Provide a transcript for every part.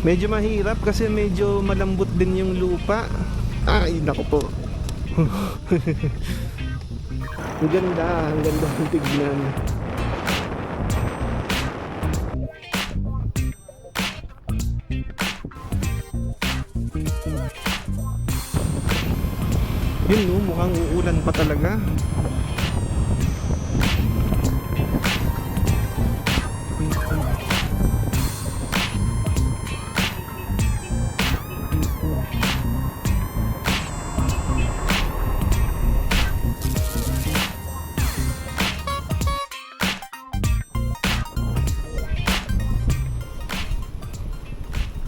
Medyo mahirap kasi medyo malambot din yung lupa. Ay, naku po. Ang ganda ng tignan. Yun no, mukhang uulan pa talaga.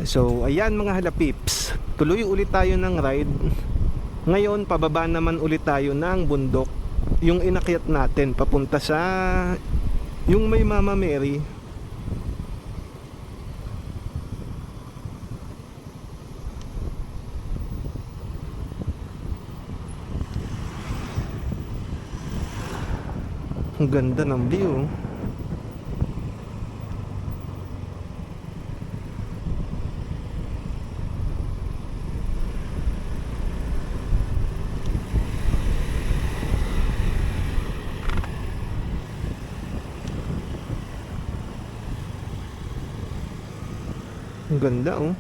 So ayan mga halapips, tuloy ulit tayo ng ride. Ngayon pababa naman ulit tayo ng bundok, yung inakyat natin papunta sa yung may Mama Mary. Ang ganda ng view. Ang ganda oh.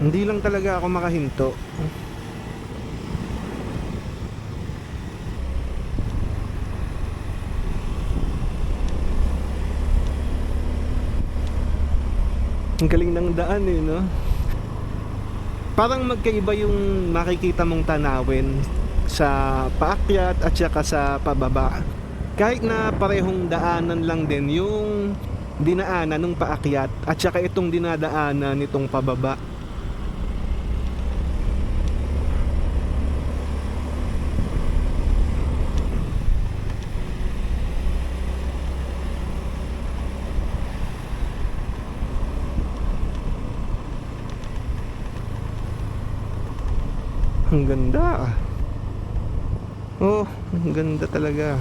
Hindi lang talaga ako makahinto. Ang galing ng daan eh, no? Parang magkaiba yung makikita mong tanawin sa paakyat at saka sa pababa. Kahit na parehong daanan lang din yung dinaanan ng paakyat at saka itong dinadaanan nitong pababa. Ang ganda. Oh, ang ganda talaga.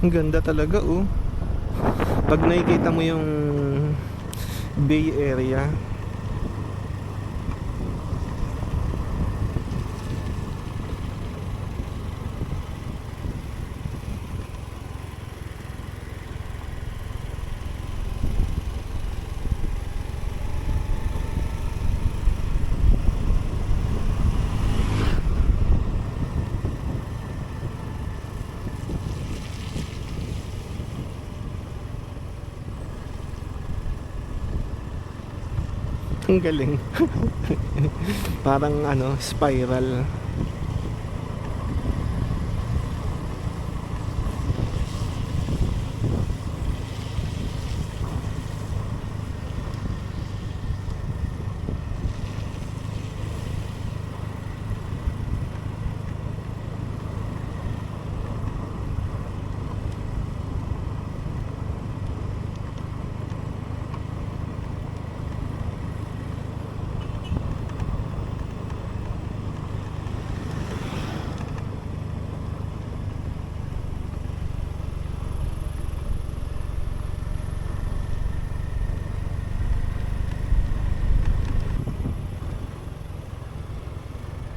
Ang ganda talaga oh. Pag nakikita mo yung Bay Area. Ang galing. Parang ano, spiral.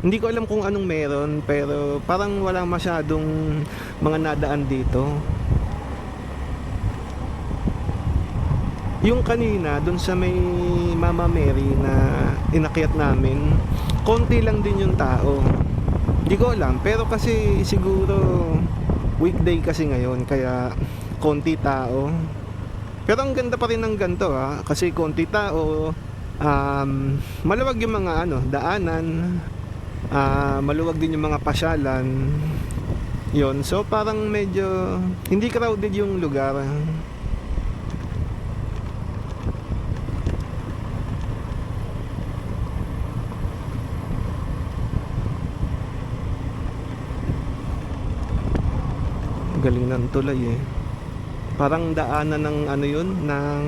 Hindi ko alam kung anong meron, pero parang wala masyadong mga nadaan dito. Yung kanina dun sa may Mama Mary na inakyat namin, konti lang din yung tao. Hindi ko alam, pero kasi siguro weekday kasi ngayon, kaya konti tao. Pero ang ganda pa rin ng ganito ha, kasi konti tao, maluwag yung mga ano, daanan, maluwag din yung mga pasyalan. Yon, so parang medyo hindi crowded yung lugar. Galing ng tulay eh. Parang daanan ng ano yun, ng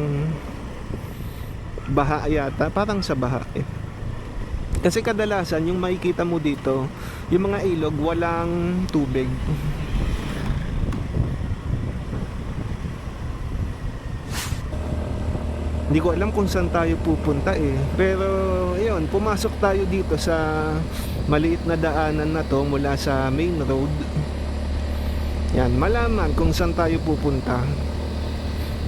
baha yata. Parang sa baha eh. Kasi kadalasan yung makikita mo dito, yung mga ilog walang tubig. Hindi ko alam kung saan tayo pupunta eh. Pero ayun, pumasok tayo dito sa maliit na daanan na to mula sa main road. Yan, malaman kung saan tayo pupunta.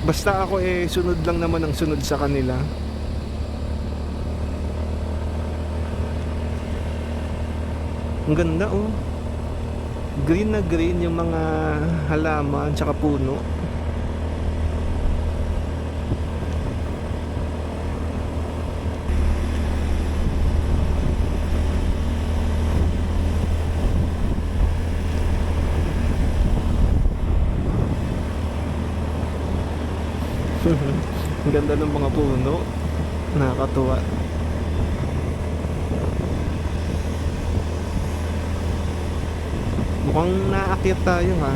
Basta ako eh sunod lang naman ang sunod sa kanila. Ang ganda oh. Green na green yung mga halaman tsaka puno. Ang ganda ng mga puno. Nakakatuwa. Mukhang naakyat tayo ha.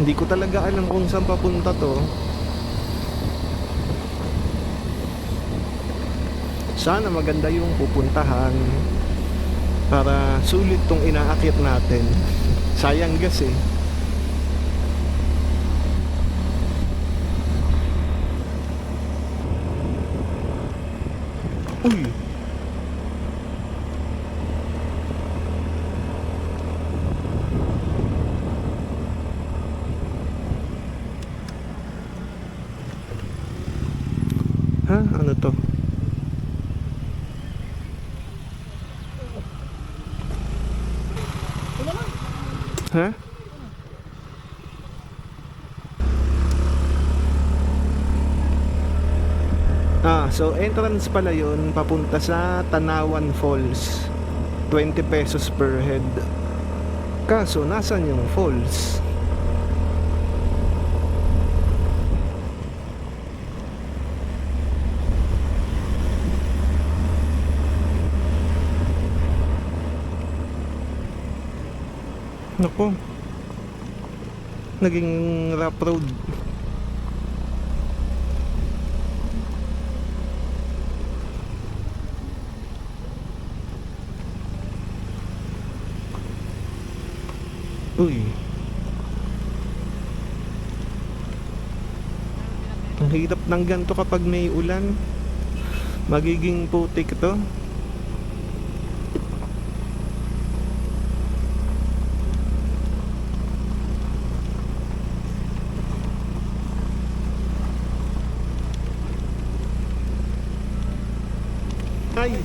Hindi ko talaga alam kung saan papunta to. Sana maganda yung pupuntahan para sulit tong inaakyat natin. Sayang gas eh. Uy. Ha? Ano to? Ha? So entrance pala yun papunta sa Tanawan Falls. 20 pesos per head. Kaso nasan yung falls? Naku, naging rough road. Uy, ang hirap ng ganito kapag may ulan. Magiging putik to. Ay,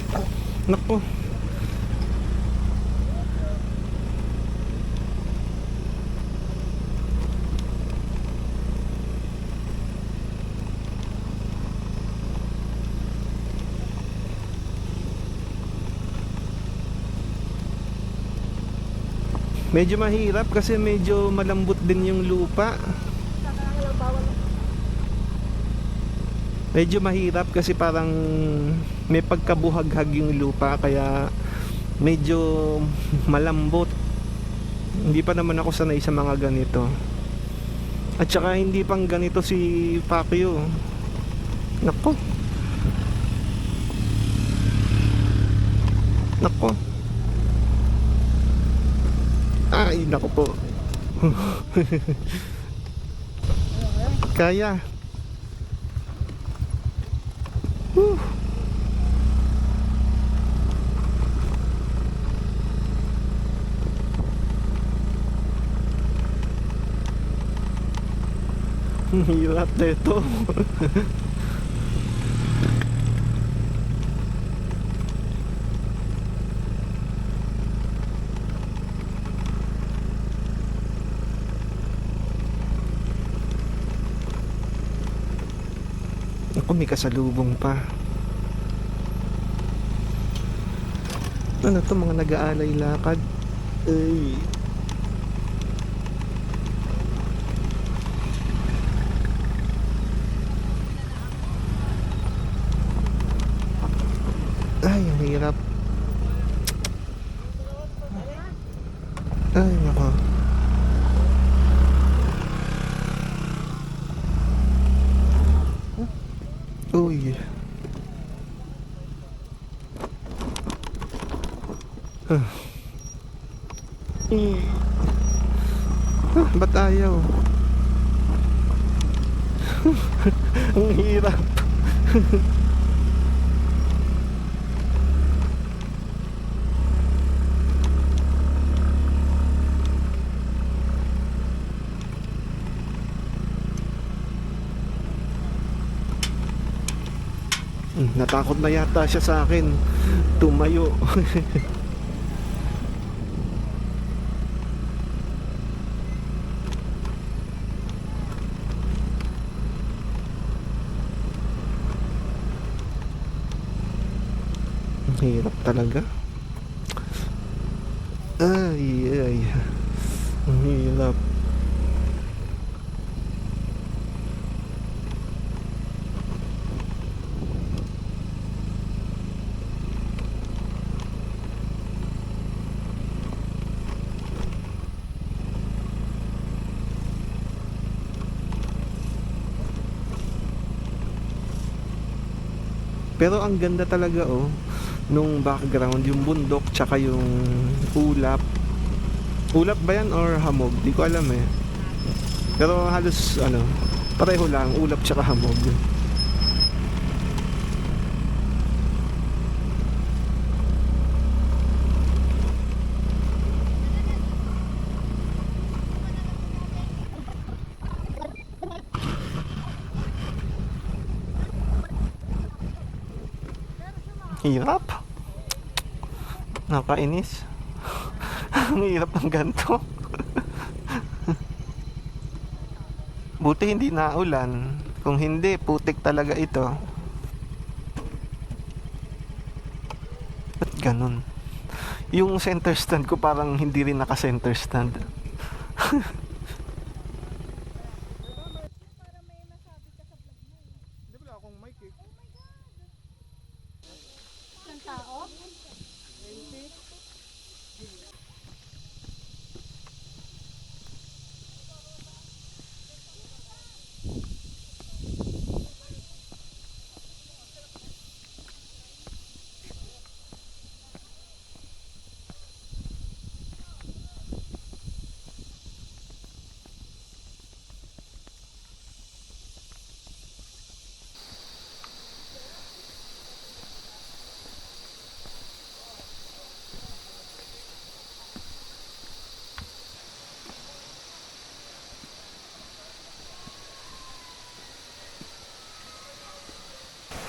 naku. Medyo mahirap kasi medyo malambot din yung lupa. Medyo mahirap kasi parang may pagkabuhaghag yung lupa kaya medyo malambot. Hindi pa naman ako sanay sa mga ganito. At saka hindi pang ganito si Pacquiao. Nako. Nako. Ay, nako po. Kaya. Hirap na ito. Ako may kasalubong pa. Ano to, mga nag-aalay lakad? Ay. Ay, nako. Uy. Ba't ayaw? Ang hirap. Natakot na yata siya sa akin. Tumayo. Ang hirap talaga. Ay, ay. Ang hirap. Pero ang ganda talaga nung background, yung bundok tsaka yung ulap. Ulap ba yan or hamog? Di ko alam eh. Pero halos pareho lang, ulap tsaka hamog. Hirap. Nakainis. Ang hirap ng ganito. Buti hindi naulan. Kung hindi, putik talaga ito. Ba't ganun? Yung center stand ko parang hindi rin naka-center stand. Ng tao?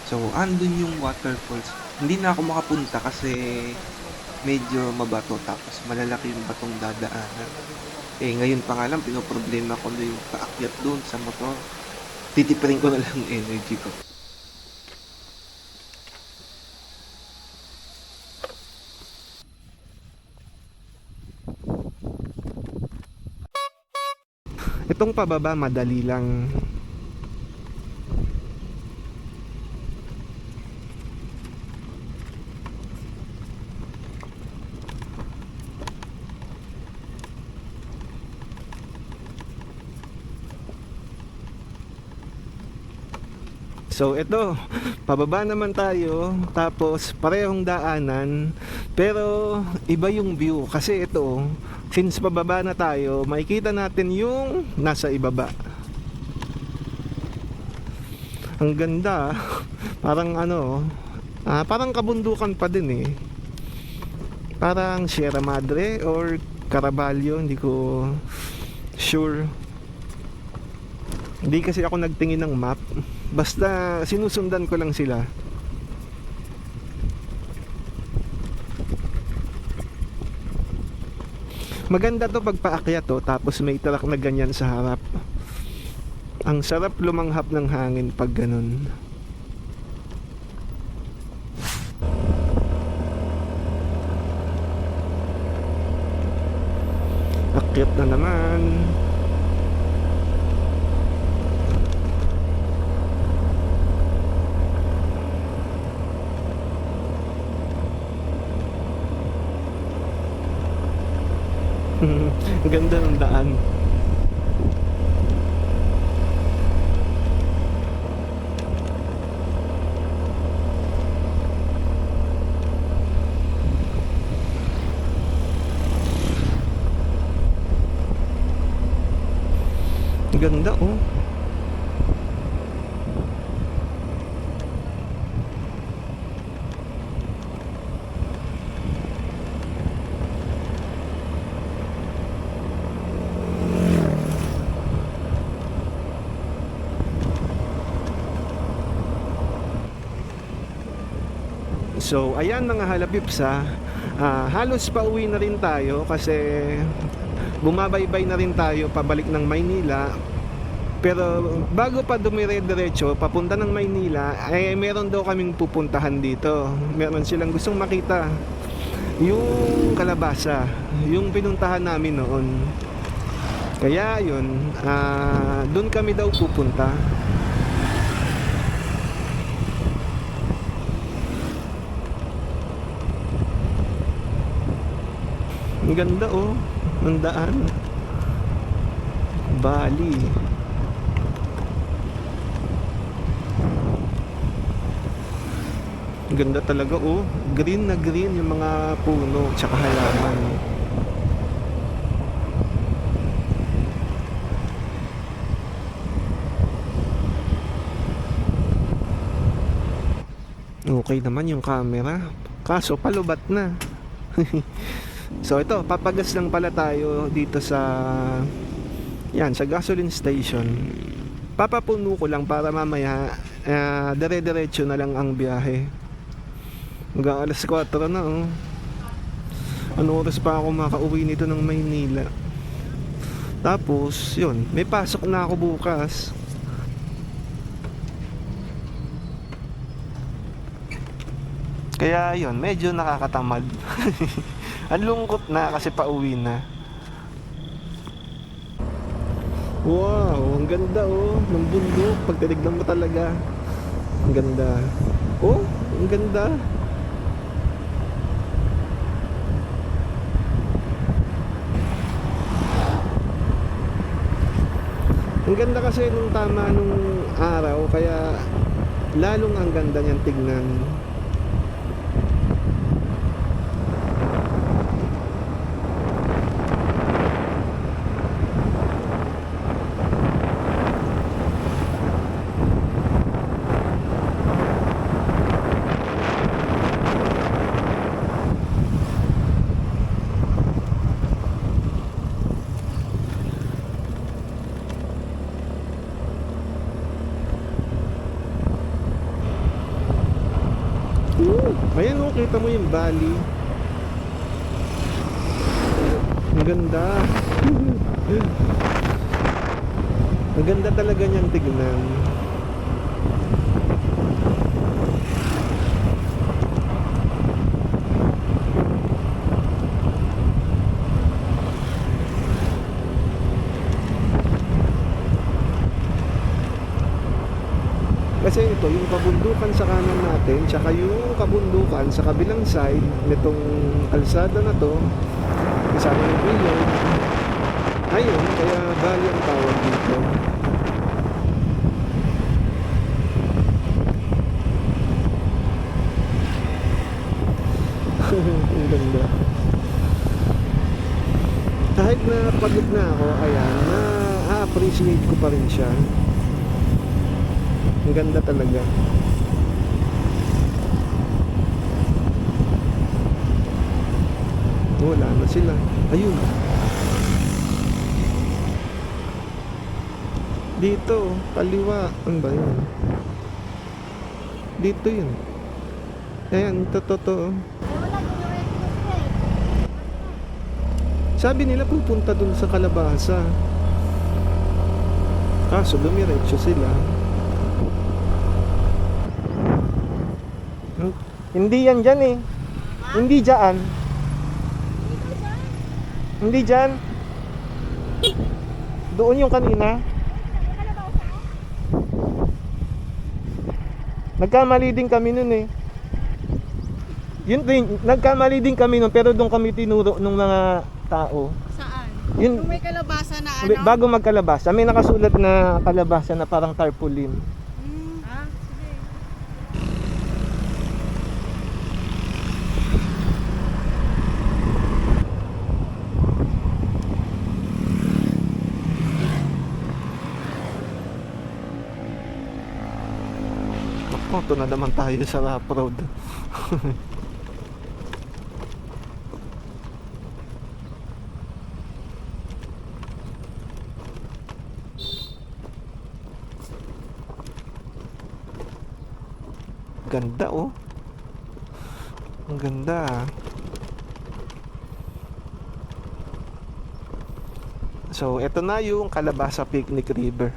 So, andun yung waterfalls. Hindi na ako makapunta kasi medyo mabato tapos malalaki yung batong dadaanan. Eh, ngayon pa nga lang, pinoproblema ko na yung paakyat doon sa motor. Titipirin ko na lang yung energy ko. Itong pababa, madali lang. So ito, pababa naman tayo, tapos parehong daanan, pero iba yung view kasi ito, since pababa na tayo, makikita natin yung nasa ibaba. Ang ganda, parang parang kabundukan pa din eh. Parang Sierra Madre or Caraballo, hindi ko sure. Hindi kasi ako nagtingin ng map. Basta sinusundan ko lang sila. Maganda to pag paakyat tapos may truck na ganyan sa harap. Ang sarap lumanghap ng hangin pag ganun. Akyat na naman. Ang ganda ng daan. Ang ganda oh. So, ayan mga halapipsa, halos pauwi na rin tayo kasi bumabaybay na rin tayo pabalik ng Maynila. Pero bago pa dumire-diretso papunta ng Maynila, ay meron daw kaming pupuntahan dito. Meron silang gustong makita. Yung kalabasa, yung pinuntahan namin noon. Kaya yun, doon kami daw pupunta. Ang ganda oh, ang daan. Bali. Ang ganda talaga oh, green na green yung mga puno tsaka halaman. Okay naman yung camera, kaso palubat na. So ito, papagas lang pala tayo dito sa sa gasoline station. Papapuno ko lang para mamaya dire-diretso na lang ang biyahe. Hanggang alas 4 na oh. Ano oras pa ako makauwi nito ng Maynila? Tapos yun, may pasok na ako bukas. Kaya yun, medyo nakakatamad. Ang lungkot na kasi pauwi na. Wow, ang ganda oh, ng bundok. Pag tinignan mo talaga, ang ganda. Oh, ang ganda. Ang ganda kasi nung tama nung araw, kaya lalong ang ganda niyang tignan. Ayan oh, kita mo yung valley. Ang ganda. Ang ganda talaga niyang tignan. Kasi ito, yung kabundukan sa kanan natin, tsaka yung kabundukan sa kabilang side nitong kalsada na to, kasama yung ilog. Ayun, kaya valley ang tawag dito. Ang ganda. Kahit na pagod na ako, ayan, na-appreciate ko pa rin siya. Ang ganda talaga. Wala na sila. Ayun. Dito, kaliwa. Ano ba yun? Dito yun. Ayan, totoo. Sabi nila pupunta dun sa kalabasa. Kaso dumiretso sila. Hindi yan dyan eh. Hindi dyan. Hindi dyan. Doon yung kanina. Nagkamali din kami nun eh. Yun din, nagkamali din kami nun, pero doon kami tinuro ng mga tao. Saan? Yun, Yung may kalabasa na hindi, ano? bago magkalabasa, may nakasulat na kalabasa na parang tarpaulin. Sige. Naku, ito na naman tayo sa rough road. Ganda oh. Ang ganda ah. So, eto na yung Calabasa Picnic River.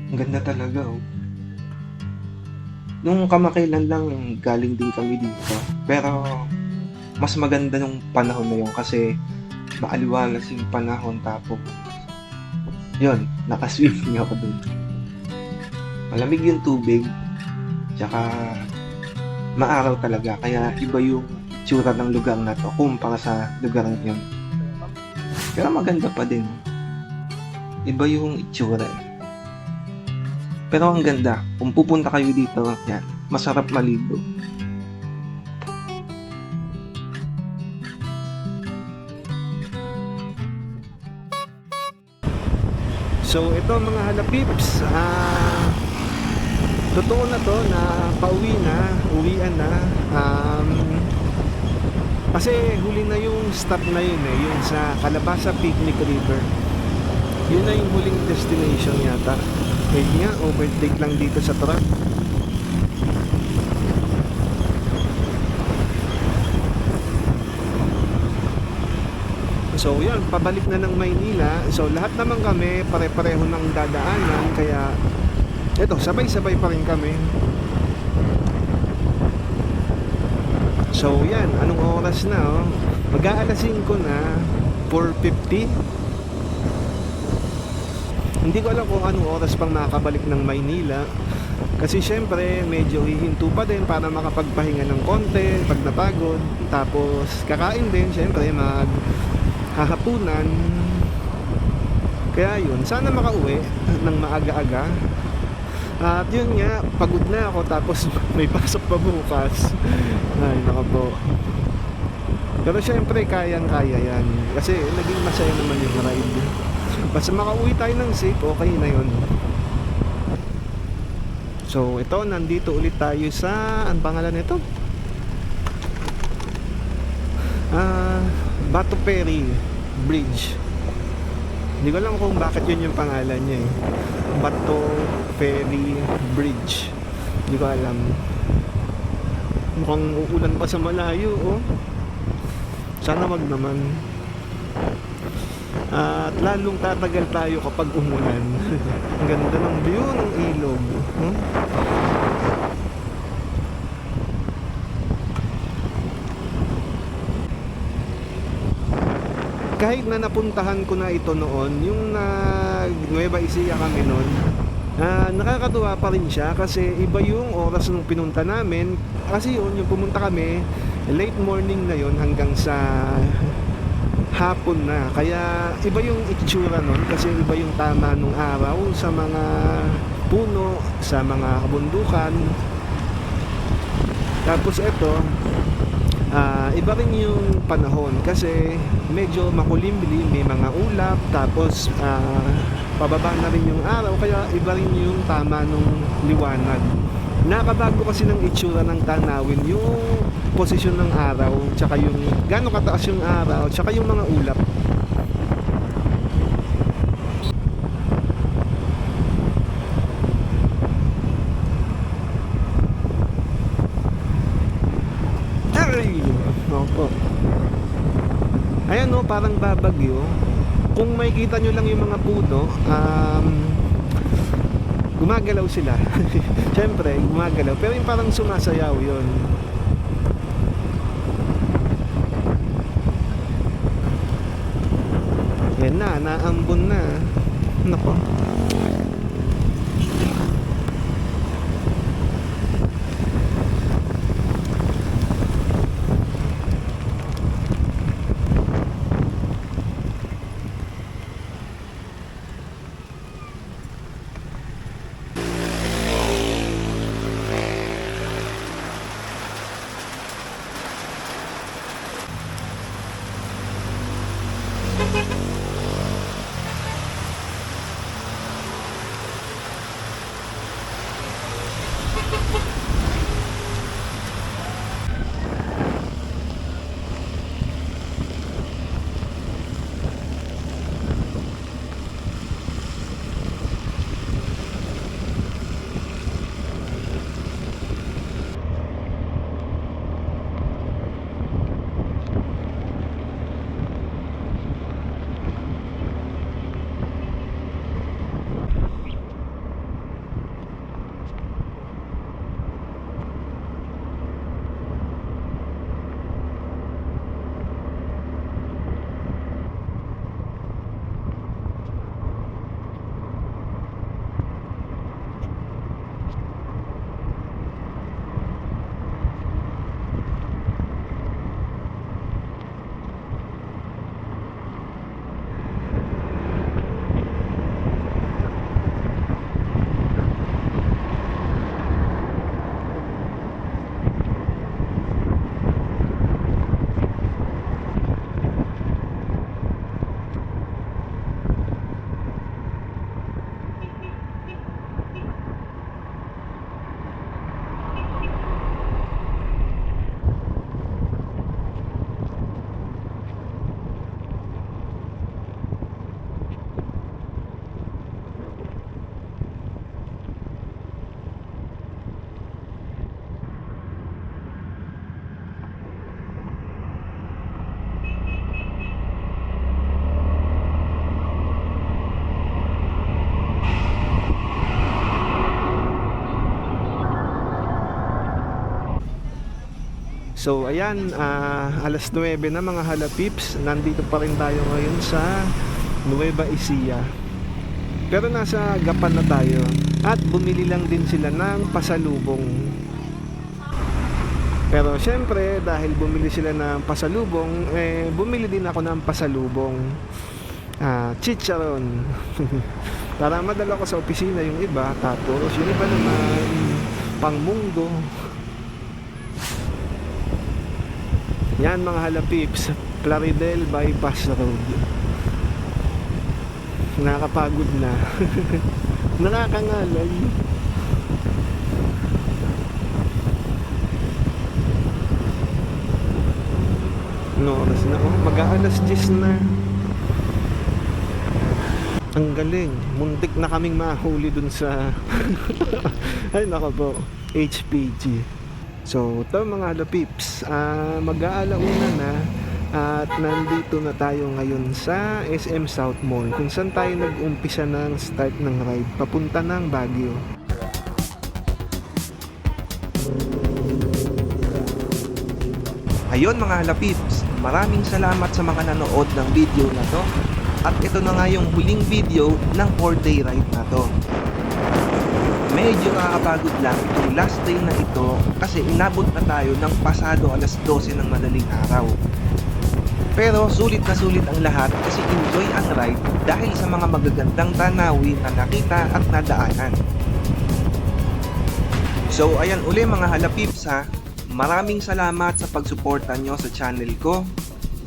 Ang ganda talaga oh. Nung kamakailan lang galing din kami dito. Pero mas maganda nung panahon na yun kasi maaliwalas yung panahon tapos yun, nakaswimming ako dun. Malamig yung tubig tsaka maaraw talaga kaya iba yung tsura ng lugar na to kumpara sa lugar yun. Pero maganda pa din. Iba yung itsura eh. Pero ang ganda, kung pupunta kayo dito, yan, masarap maligo. So ito mga halapips, totoo na to na uwian na. Kasi huli na yung stop na yun eh, yung sa Calabasa Picnic River. Yun na yung huling destination yata. Wait nga, overtake lang dito sa truck. So yan, pabalik na ng Maynila. So lahat naman kami pare-pareho ng dadaanan. Kaya eto, sabay-sabay pa rin kami. So yan, anong oras na oh? Mag-aalas 5 na, 4:50. Hindi ko alam kung anong oras pang makakabalik ng Maynila. Kasi syempre medyo hihinto pa din para makapagpahinga ng konti pag napagod. Tapos kakain din syempre, maghahapunan. Kaya yun, sana makauwi ng maaga-aga. At yun nga, pagod na ako tapos may pasok pa bukas. Ay, nako po. Pero syempre kayang-kaya yan. Kasi naging masaya naman yung ride. Basta makauwi tayo ng safe, okay na yun. So ito, nandito ulit tayo sa, ang pangalan nito? Bato Ferry Bridge. Hindi ko alam kung bakit yun yung pangalan niya eh. Bato Ferry Bridge. Hindi ko alam. Mukhang uulan pa sa malayo oh. Sana wag naman. At lalong tatagal tayo kapag umulan. Ang ganda ng view ng ilog. Kahit na napuntahan ko na ito noon, yung Nueva Ecija kami noon, nakakatuwa pa rin siya kasi iba yung oras nung pinunta namin. Kasi yun, yung pumunta kami, late morning na yun hanggang sa hapon na, kaya iba yung itsura nun kasi iba yung tama nung araw sa mga puno, sa mga kabundukan. Tapos ito, iba rin yung panahon kasi medyo makulimlim, may mga ulap, tapos pababa na rin yung araw, kaya iba rin yung tama nung liwanag. Nakabago kasi ng itsura ng tanawin yung posisyon ng araw, tsaka yung gano'ng kataas yung araw, tsaka yung mga ulap. parang babagyo. Kung makikita nyo lang yung mga puno, gumagalaw sila. Siyempre, gumagalaw. Pero yung parang sumasayaw yun. Yan na, naambon na. Nako. So ayan, alas 9 na mga halapips. Nandito pa rin tayo ngayon sa Nueva Ecija. Pero nasa Gapan na tayo. At bumili lang din sila ng pasalubong. Pero syempre, dahil bumili sila ng pasalubong, bumili din ako ng pasalubong. Chicharon. Para madala ko sa opisina yung iba. Tapos yung iba naman pangmunggo. Yan mga halapips, Plaridel Bypass Road. Nakakapagod na. Nakakangalay. No oras na, mag-aalas 10 na. Ang galing, muntik na kaming mahuli dun sa ay nako po, HPG. So, ito mga halapips, mag-aalauna na at nandito na tayo ngayon sa SM South Mall kung saan tayo nag-umpisa ng start ng ride papunta ng Baguio. Ayun mga halapips, maraming salamat sa mga nanood ng video na to. At ito na nga yung huling video ng 4-day ride na to. Medyo nakakapagod lang itong last day na ito kasi inabot na tayo ng pasado alas 12 ng madaling araw. Pero sulit na sulit ang lahat kasi enjoy ang ride dahil sa mga magagandang tanawin na nakita at nadaanan. So ayan uli mga halapips ha, maraming salamat sa pagsuporta nyo sa channel ko.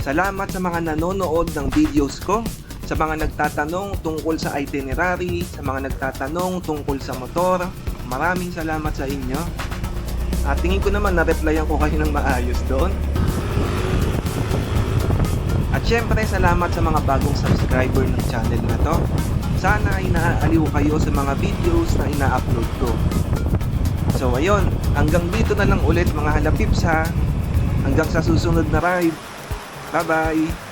Salamat sa mga nanonood ng videos ko. Sa mga nagtatanong tungkol sa itinerary, sa mga nagtatanong tungkol sa motor, maraming salamat sa inyo. At tingin ko naman na-replyan ko kayo ng maayos doon. At syempre salamat sa mga bagong subscriber ng channel na to. Sana ay naaaliw kayo sa mga videos na ina-upload ko. So ayun, hanggang dito na lang ulit mga halapips ha. Hanggang sa susunod na ride. Bye bye!